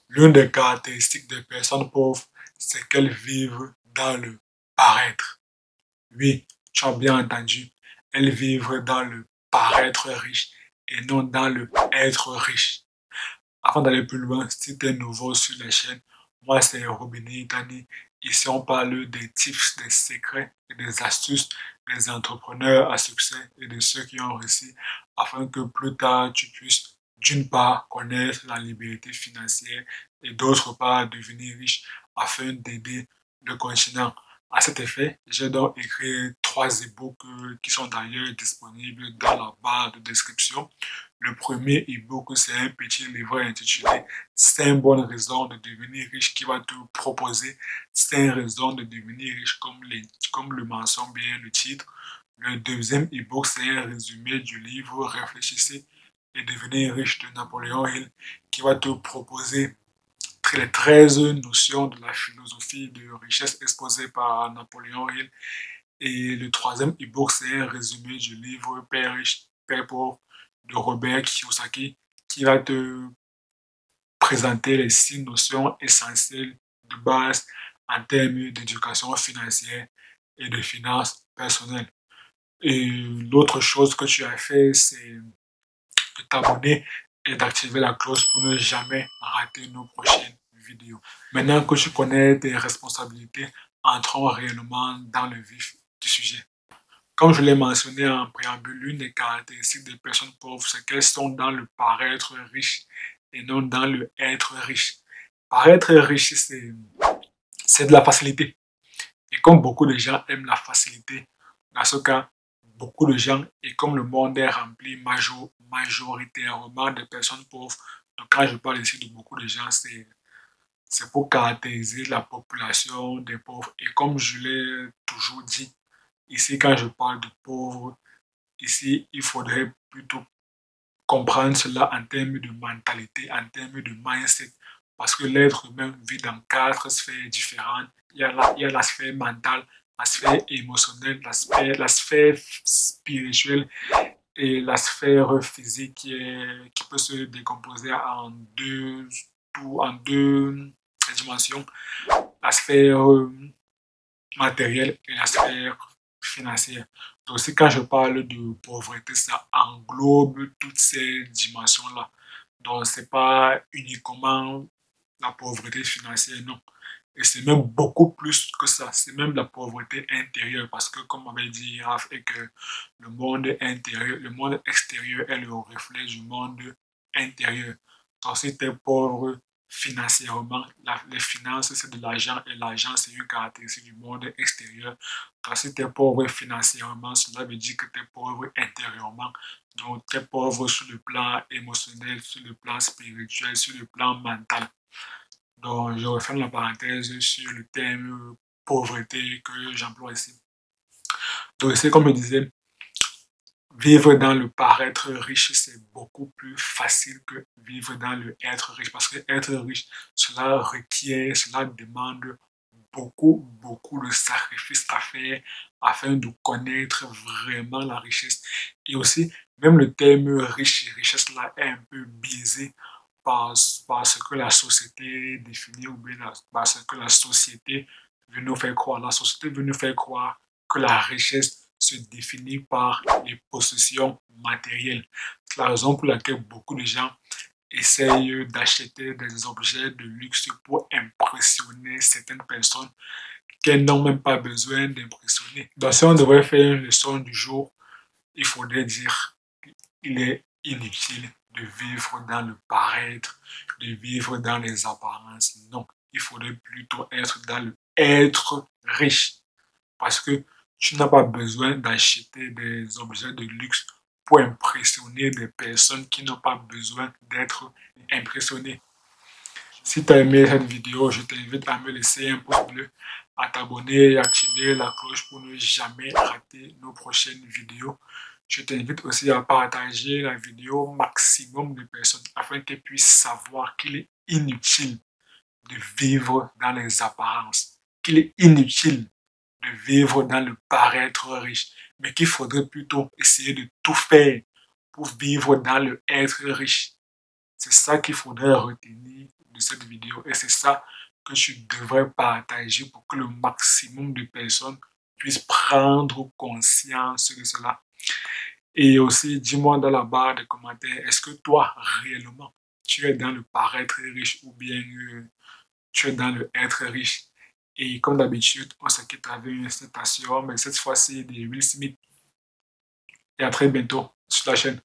L'une des caractéristiques des personnes pauvres, c'est qu'elles vivent dans le paraître. Oui, tu as bien entendu. Elles vivent dans le paraître riche et non dans le être riche. Avant d'aller plus loin, si tu es nouveau sur la chaîne, moi c'est Robinet Itani. Ici on parle des tips, des secrets et des astuces des entrepreneurs à succès et de ceux qui ont réussi afin que plus tard tu puisses d'une part connaître la liberté financière et d'autre part devenir riche afin d'aider le continent. À cet effet, j'ai donc écrit 3 e-books qui sont d'ailleurs disponibles dans la barre de description. Le premier e-book, c'est un petit livre intitulé 5 bonnes raisons de devenir riche qui va te proposer 5 raisons de devenir riche comme le mentionne bien le titre. Le deuxième e-book, c'est un résumé du livre Réfléchissez et devenir riche de Napoléon Hill qui va te proposer les 13 notions de la philosophie de richesse exposée par Napoléon Hill. Et le troisième e-book, c'est un résumé du livre Père riche, Père pauvre de Robert Kiyosaki qui va te présenter les 6 notions essentielles de base en termes d'éducation financière et de finances personnelles. Et l'autre chose que tu as fait, c'est de t'abonner et d'activer la cloche pour ne jamais rater nos prochaines vidéos. Maintenant que tu connais tes responsabilités, entrons réellement dans le vif du sujet. Comme je l'ai mentionné en préambule, l'une des caractéristiques des personnes pauvres, c'est qu'elles sont dans le paraître riche et non dans le être riche. Paraître riche, c'est de la facilité. Et comme beaucoup de gens aiment la facilité, dans ce cas, beaucoup de gens, et comme le monde est rempli majoritairement de personnes pauvres, donc quand je parle ici de beaucoup de gens, c'est pour caractériser la population des pauvres. Et comme je l'ai toujours dit, ici quand je parle de pauvres, ici il faudrait plutôt comprendre cela en termes de mentalité, en termes de mindset. Parce que l'être humain vit dans 4 sphères différentes. Il y a la sphère mentale, la sphère émotionnelle, la sphère spirituelle et la sphère physique qui peut se décomposer en deux dimensions. La sphère matérielle et la sphère financière. Donc, aussi, quand je parle de pauvreté, ça englobe toutes ces dimensions-là. Donc, c'est pas uniquement la pauvreté financière, non. Et c'est même beaucoup plus que ça. C'est même la pauvreté intérieure. Parce que, comme on avait dit, Raph, et que le monde intérieur, le monde extérieur est le reflet du monde intérieur. Donc, si tu es pauvre financièrement, les finances, c'est de l'argent et l'argent, c'est une caractéristique du monde extérieur. Donc, si tu es pauvre financièrement, cela veut dire que tu es pauvre intérieurement. Donc, tu es pauvre sur le plan émotionnel, sur le plan spirituel, sur le plan mental. Donc, je referme la parenthèse sur le thème pauvreté que j'emploie ici. Donc, c'est comme je disais, vivre dans le paraître riche, c'est beaucoup plus facile que vivre dans le être riche. Parce que être riche, cela demande beaucoup de sacrifices à faire afin de connaître vraiment la richesse. Et aussi, même le terme riche et richesse là est un peu biaisé par ce que la société définit ou bien par ce que la société veut nous faire croire. La société veut nous faire croire que la richesse se définit par les possessions matérielles. C'est la raison pour laquelle beaucoup de gens essayent d'acheter des objets de luxe pour impressionner certaines personnes qu'elles n'ont même pas besoin d'impressionner. Donc si on devrait faire une leçon du jour, il faudrait dire qu'il est inutile de vivre dans le paraître, de vivre dans les apparences. Non, il faudrait plutôt être dans le être riche. Parce que tu n'as pas besoin d'acheter des objets de luxe pour impressionner des personnes qui n'ont pas besoin d'être impressionnées. Si tu as aimé cette vidéo, je t'invite à me laisser un pouce bleu, à t'abonner et activer la cloche pour ne jamais rater nos prochaines vidéos. Je t'invite aussi à partager la vidéo au maximum de personnes afin qu'elles puissent savoir qu'il est inutile de vivre dans les apparences, qu'il est inutile de vivre dans le paraître riche, mais qu'il faudrait plutôt essayer de tout faire pour vivre dans le être riche. C'est ça qu'il faudrait retenir de cette vidéo. Et c'est ça que tu devrais partager pour que le maximum de personnes puissent prendre conscience de cela. Et aussi, dis-moi dans la barre de commentaires, est-ce que toi, réellement, tu es dans le paraître riche ou bien tu es dans le être riche? Et comme d'habitude, on se quitte avec une citation, mais cette fois-ci de Will Smith. Et à très bientôt sur la chaîne.